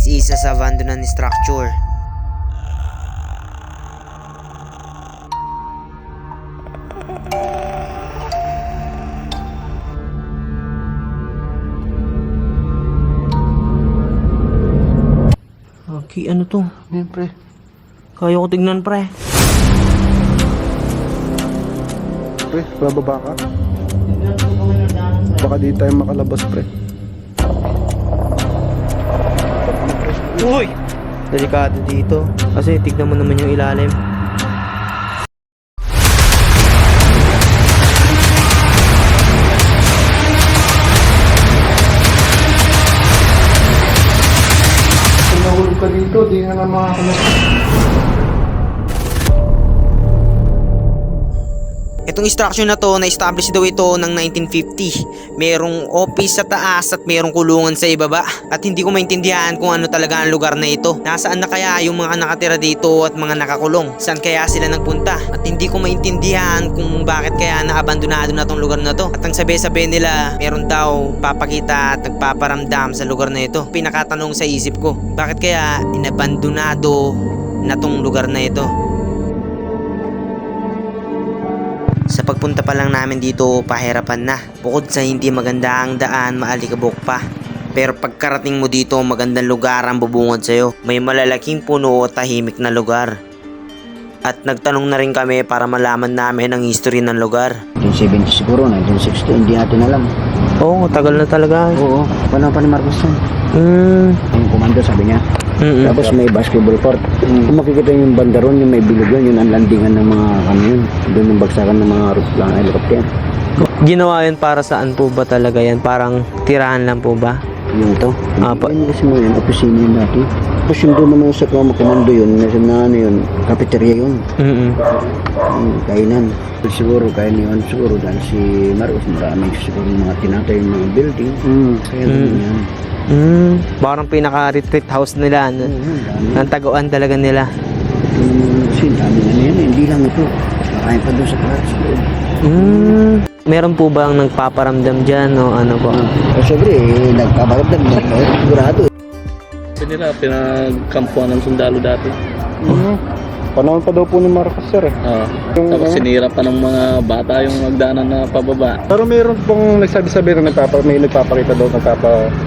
This is a abandoned structure. Okay, ano to? Yan, pre. Kaya ko tignan, pre. Pre, bababa ka. Baka di tayo makalabas, pre. Uy! Delikado dito. Kasi tignan mo naman yung ilalim. Kung nahulog ka dito, di nga na makakalabas. Itong structure na to, na-establish daw ito ng 1950. Merong office sa taas at merong kulungan sa ibaba. At hindi ko maintindihan kung ano talaga ang lugar na ito. Nasaan na kaya yung mga nakatira dito at mga nakakulong? Saan kaya sila nagpunta? At hindi ko maintindihan kung bakit kaya naabandonado na tong lugar na to. At ang sabi-sabi nila, meron daw papakita at nagpaparamdam sa lugar na ito. Pinakatanong sa isip ko, bakit kaya inabandonado na tong lugar na ito? Sa pagpunta pa lang namin dito, pahirapan na. Bukod sa hindi maganda ang daan, maalikabok pa. Pero pagkarating mo dito, magandang lugar ang bubungad sa'yo. May malalaking puno o tahimik na lugar. At nagtanong na rin kami para malaman namin ang history ng lugar. 1970 siguro, 1960, hindi natin alam. Oo, tagal na talaga. Oo, panahon pa ni Marcos yan. Yung komando sabi niya. Tapos may basketball court. Kung makikita yung banda ron, yung may bilog yun ang landingan ng mga yun. Doon yung bagsakan ng mga aeroplano, helicopter. Ginawa yun para saan po ba talaga yan? Parang tirahan lang po ba? Yung ito. Apa. Yan kasi mo yun, opisina yun dati. Tapos yung doon naman sa komando yun, na ano yun, cafeteria yun. Kainan. Siguro, kaya niyon siguro dahil si Marcos, maraming siguro mga tinatay yung mga building. Kaya ganun yan. Parang pinaka-retreat house nila. Ang taguan talaga nila. Kasi dami na yan, hindi lang ito. Marami pa doon sa class. Meron po ba ang nagpaparamdam dyan o ano po? Siyempre, nagpaparamdam na sigurado. Kasi nila, pinagkampuan ng sundalo dati. Panahon pa daw po ni Marcos, sir. Tapos sinira pa ng mga bata yung magdaanan na pababa. Pero meron pong nagsabi-sabi na may nagpapakita daw,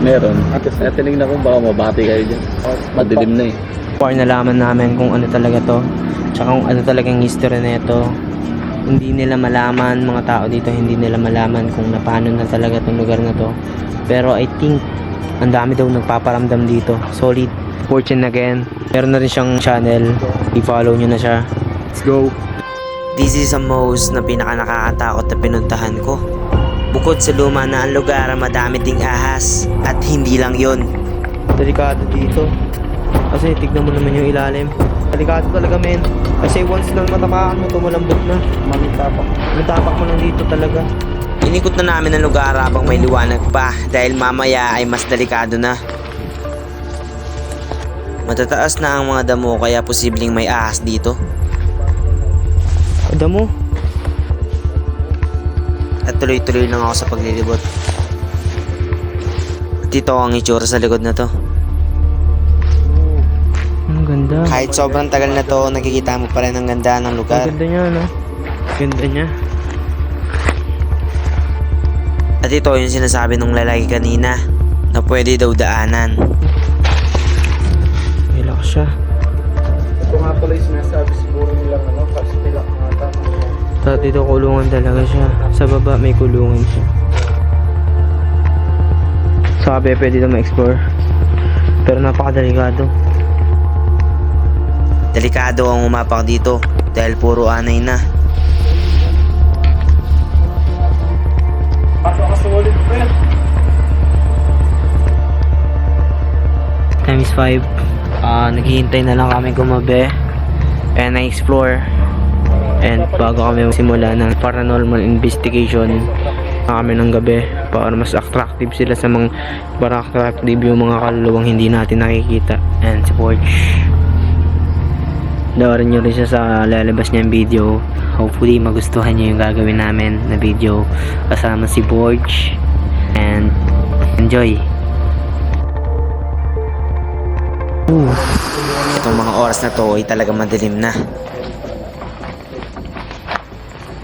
Meron. Kaya tinignan ko baka mabati kayo dyan. Madilim na eh. Or nalaman namin kung ano talaga to. Tsaka kung ano talagang history na ito. Hindi nila malaman, mga tao dito, hindi nila malaman kung paano na talaga itong lugar na to. Pero I think, ang dami daw nagpaparamdam dito. Solid. Fortune again. Meron na rin siyang channel. I-follow nyo na siya. Let's go. This is a most na pinaka nakakatakot na pinuntahan ko. Bukod sa luma na ang lugar, madami ding ahas. At hindi lang yon. Delikado dito. Kasi tignan mo naman yung ilalim. Delikado talaga, men. Kasi once lang matamaan mo, tumalambot na. Matapak mo lang dito talaga. Inikot na namin ang lugar habang may liwanag pa dahil mamaya ay mas delikado na. Matataas na ang mga damo kaya posibleng may ahas dito. Damo. At tuloy-tuloy lang ako sa paglilibot. At ito ang itsura sa likod na to. Ang ganda. Kahit sobrang tagal na to, nakikita mo pa rin ang ganda ng lugar. Ang ganda niya, no? Ganda niya. At ito yung sinasabi ng lalaki kanina na pwede daw daanan. Hilak siya. Ito nga pala yung sinasabi siguro nilang kastilak nga ata. Dito kulungan talaga siya. Sa baba may kulungan siya. Sa kabe pwede na ma-explore. Pero napakadelikado. Delikado ang umapak dito dahil puro anay na. Time is 5. Naghihintay na lang kami gumabi and na-explore. And bago kami simula ng paranormal investigation kami ng gabi para mas attractive sila sa mga para attractive yung mga kaluluwang hindi natin nakikita. And si Forge, Doorin nyo rin siya sa lalabas niyang video. Hopefully magustuhan niyo yung gagawin namin na video kasama si Borge. And enjoy. Itong mga oras na to ay talagang madilim na.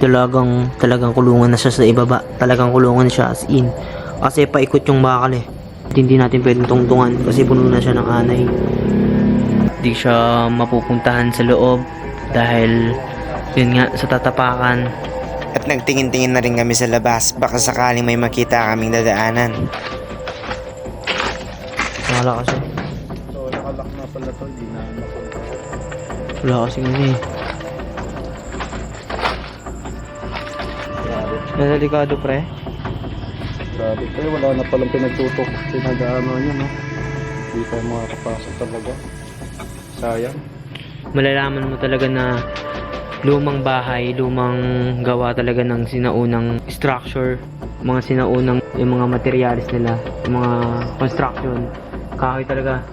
Talagang kulungan na siya sa ibaba. Talagang kulungan siya as in. Kasi paikot yung bakal eh. At hindi natin pwedeng tungtungan kasi puno na siya ng anay. Hindi siya mapupuntahan sa loob dahil yun nga sa tatapakan. At nagtingin-tingin na rin kami sa labas. Baka sakaling may makita kaming dadaanan. Wala kasi. So, nakalak na pala to, hindi na mapunta. Wala kasi kasi. Delikado pre. Grabe kayo, wala na palang pinagtutok. Pinag-ano nyo, no? Hindi tayo makakapasok talaga. Sayang. Malalaman mo talaga na lumang bahay, lumang gawa talaga ng sinaunang structure, mga sinaunang yung mga materials nila, yung mga construction. Kahoy talaga.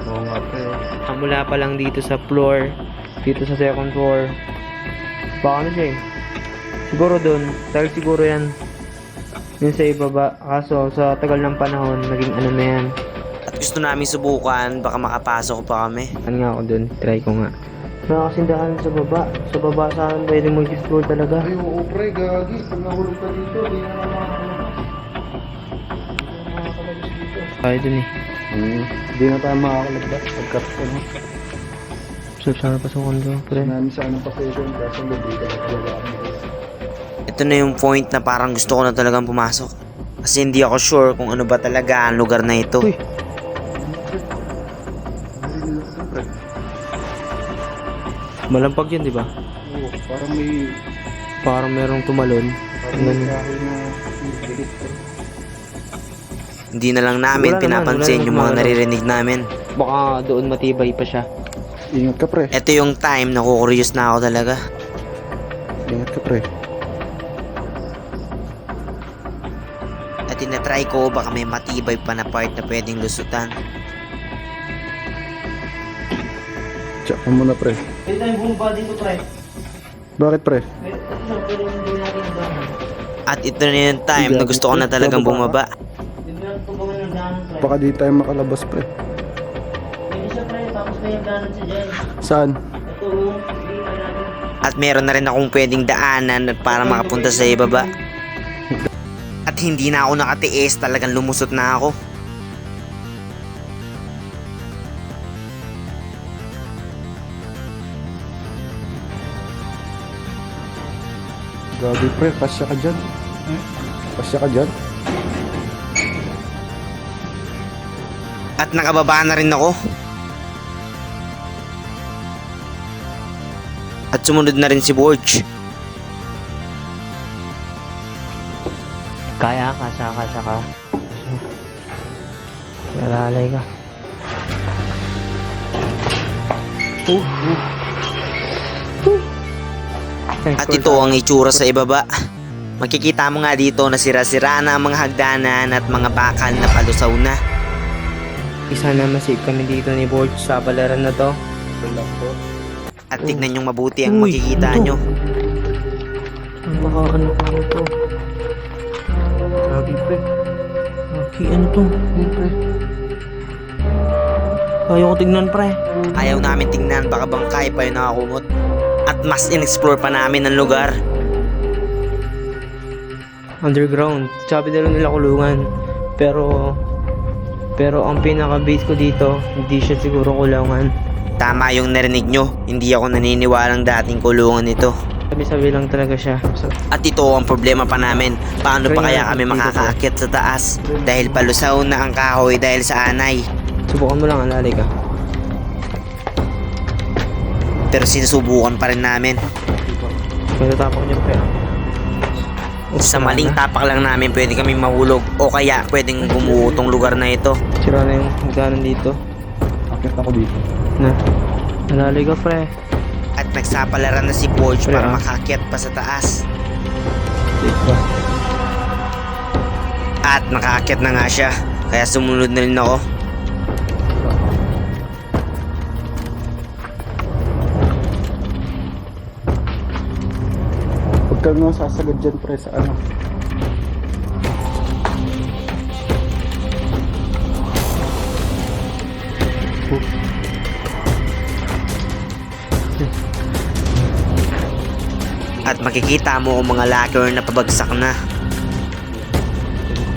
Oo nga pre. Mula pa lang dito sa floor, dito sa second floor. Baka ano siya eh. Siguro doon, dahil siguro yan yun sa ibaba. Kaso sa tagal ng panahon, naging ano na yan. At gusto namin subukan, baka makapasok pa kami. Ano nga ako doon, try ko nga. Wala kasing daan sa baba. Sa baba saan pwede mag-explore talaga. Ay, oo pre, gagi. Pag nahulog ka dito, di na makakalabas dito. Kaya dun eh. Hindi na tayo makakalabas. Pagkat ano. So sana pasukan ko, pre. Namin sana pa session kasi hindi ka na talaga kami. Ito na yung point na parang gusto ko na talagang pumasok. Kasi hindi ako sure kung ano ba talaga ang lugar na ito. Uy. Malampag yun, di ba? Oo, parang may Parang merong tumalon. Ganun. kahoy na bilit. Hindi na lang namin Wala naman, pinapansin wala yung naman mga ano. naririnig namin. Baka doon matibay pa siya. Ingat ka pre. Ito yung time na kukuryos na ako talaga. Ingat ka pre. At tinatry ko baka may matibay pa na part na pwedeng lusutan. Check ka muna pre. Pwede tayong bumaba dito, pre. Bakit pre? Pwede hindi natin daan. At ito na yung time na gusto ko na talagang bumaba. Hindi natin tumagal ng daan, pre. Baka di tayo makalabas pre. Pwede siya, pre. Tapos may daanan siya dyan. Saan? Ito, hindi na natin. At meron na rin akong pwedeng daanan para makapunta sa ibaba. At hindi na ako nakatiis, talagang lumusot na ako. Gabi pre, pasya ka dyan. Pasya ka dyan. At nakababa na rin ako. At sumunod na rin si Borge. Kaya ka, saka ka. Nalalay ka. At ito ang itsura sa ibaba. Makikita mo nga dito na sira-sira na ang mga hagdanan at mga bakal na palusaw na. Isa na masave kami dito ni Borge sa balaran na to. At tignan yung mabuti ang Uy, makikita ano to? nyo. Ang baka ano to? Grabe pre. Okay, ano to? Pre. Ayaw ko tignan pre. Ayaw namin tingnan, baka bangkay pa yung nakakumot. At mas in-explore pa namin ang lugar. Underground. Sabi nila kulungan. Pero ang pinaka-base ko dito, hindi siya siguro kulungan. Tama yung narinig nyo, hindi ako naniniwalang dating kulungan ito. Sabi-sabi lang talaga siya. At ito ang problema pa namin, paano pa kaya kami makakaakyat sa taas? Dahil palusaw na ang kahoy dahil sa anay. Subukan mo lang, alalay ka. Pero sinusubukan pa rin namin. Kung tapak niya pa. Sa maling tapak lang namin pwede kami mahulog o kaya pwedeng gumuho tong lugar na ito. Sira na yung hagdanan dito. Akit ako dito. Na. Alalay ka pre. At nagsapalaran na si Borge Pre, para ah. makaakyat pa sa taas. Dito. At nakaakyat na nga siya, kaya sumunod na rin ako. Huwag kang sasagad dyan pre sa ano. ko. At makikita mo ang mga locker na pabagsak na.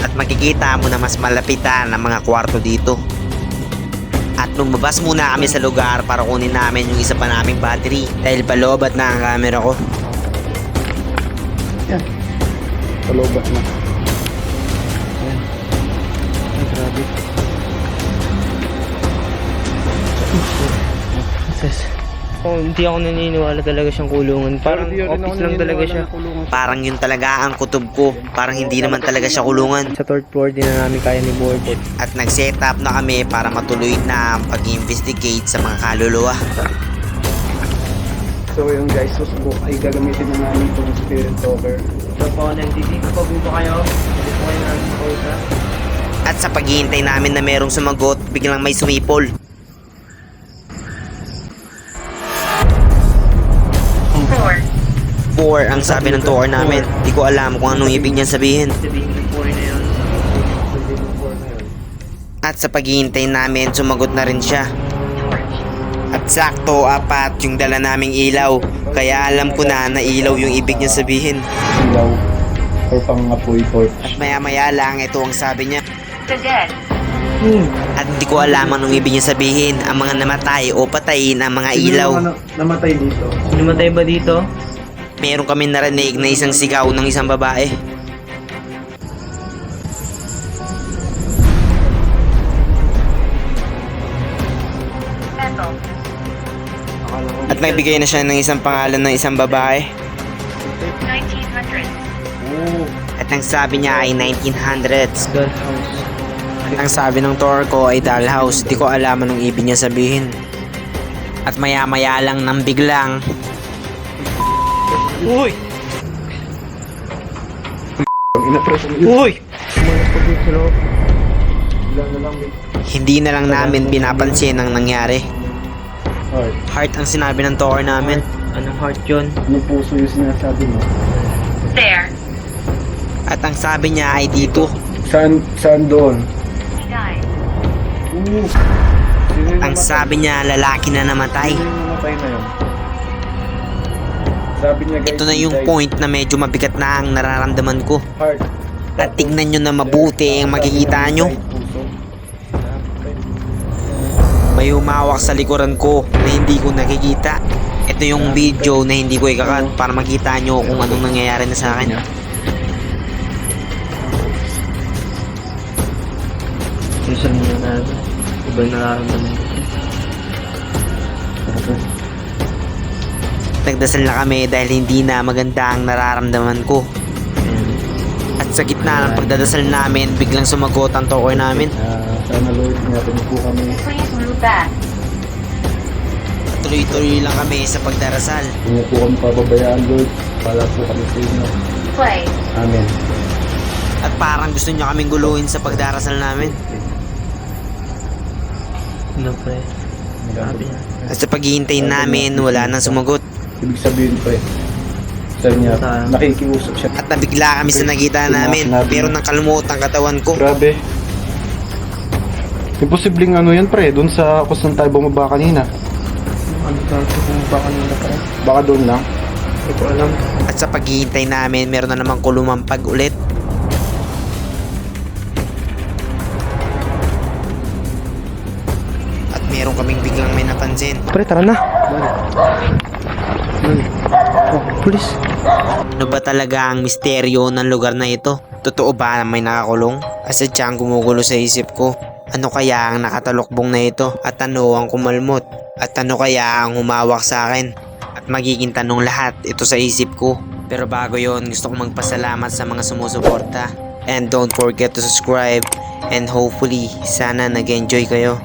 At makikita mo na mas malapitan ang mga kwarto dito. At lumabas muna kami sa lugar para kunin namin yung isa pa naming battery dahil palobat na ang camera ko. Palobat na. Ay, grabe. Sus. Oh, hindi ako naniniwala talaga siyang kulungan. Parang office lang talaga siya. Parang yun talaga ang kutob ko. Parang hindi naman talaga siya kulungan. Sa third floor, di na namin kaya ni board. At nag-set up na kami para matuloy na ang pag-investigate sa mga kaluluwa. So yung guys, susubok ay gagamitin na namin itong spirit talker. So po, nandito pa po kayo. Hindi po kayo namin kausap. At sa paghihintay namin na merong sumagot, biglang may sumipol. Four ang sabi ng tour namin. Di ko alam kung anong ibig niyan sabihin. Sabihin ng floor na yun. At sa paghihintay namin, sumagot na rin siya. At sakto, 4 yung dala naming ilaw. Kaya alam ko na ilaw yung ibig niya sabihin. Ilaw. Or pang-apoy torch. At maya-maya lang, ito ang sabi niya. The dead. At hindi ko alam anong ibig niya sabihin. Ang mga namatay o patayin ang mga ilaw. Namatay dito. Namatay ba dito? Meron kami narinig na isang sigaw ng isang babae. Metal. At nagbigay na siya ng isang pangalan ng isang babae. 1900. At ang sabi niya ay 1900s. Dollhouse. At ang sabi ng tour ko ay dollhouse. Di ko alam anong ibig niya sabihin. At maya-maya lang nang biglang Uy! Inapress ang Uy! hindi na lang namin pinapansin ang nangyari. Heart. Heart ang sinabi ng tour namin. Anong heart yun? Yung puso yung sinasabi mo. There. At ang sabi niya ay dito. Saan doon? He died. Sino yung Ang sabi niya lalaki na namatay. Sino yung namatay na yun? Sabi niya guys, Ito na yung guys, point na medyo mabigat na ang nararamdaman ko. Heart. At tignan nyo na mabuti ang makikita nyo. Puso. May humawak sa likuran ko na hindi ko nakikita. Ito yung video na hindi ko ikakat para makita nyo kung anong nangyayari na sa akin. Minsan mo na natin. Iba yung nararamdaman ko. Nagdasal na kami dahil hindi na maganda ang nararamdaman ko. At sa gitna ng pagdadasal namin, biglang sumagot ang tour namin. Sana Lord, natin po kami. Please move back. Tuloy-tuloy lang kami sa pagdarasal. Hindi po kami pababayaan Lord. Pala po kami sa inyo. Play. Amen. At parang gusto niya kaming guluhin sa pagdarasal namin. No, pre. Sabi niya. At sa paghihintay namin, wala nang sumagot. Ibig sabihin pre, sa niya, nakikiusap siya. At nabigla kami sa nakita namin. Pero nang kalmot ang katawan ko. Grabe. Imposibleng ano yan pre, dun sa kung saan tayo bumaba kanina. Ano ka? Kung baka nila pre? Baka doon lang. Hindi ko alam. At sa paghihintay namin, meron na namang kulumampag ulit. At meron kaming biglang may napansin. Pre, tara na. Oh, please. Ano ba talaga ang misteryo ng lugar na ito? Totoo ba na may nakakulong? Asadyang gumugulo sa isip ko. Ano kaya ang nakatalokbong na ito? At ano ang kumalmot? At ano kaya ang humawak sa akin? At magiging tanong lahat ito sa isip ko. Pero bago yon, gusto kong magpasalamat sa mga sumusuporta. And don't forget to subscribe. And hopefully, sana nag-enjoy kayo.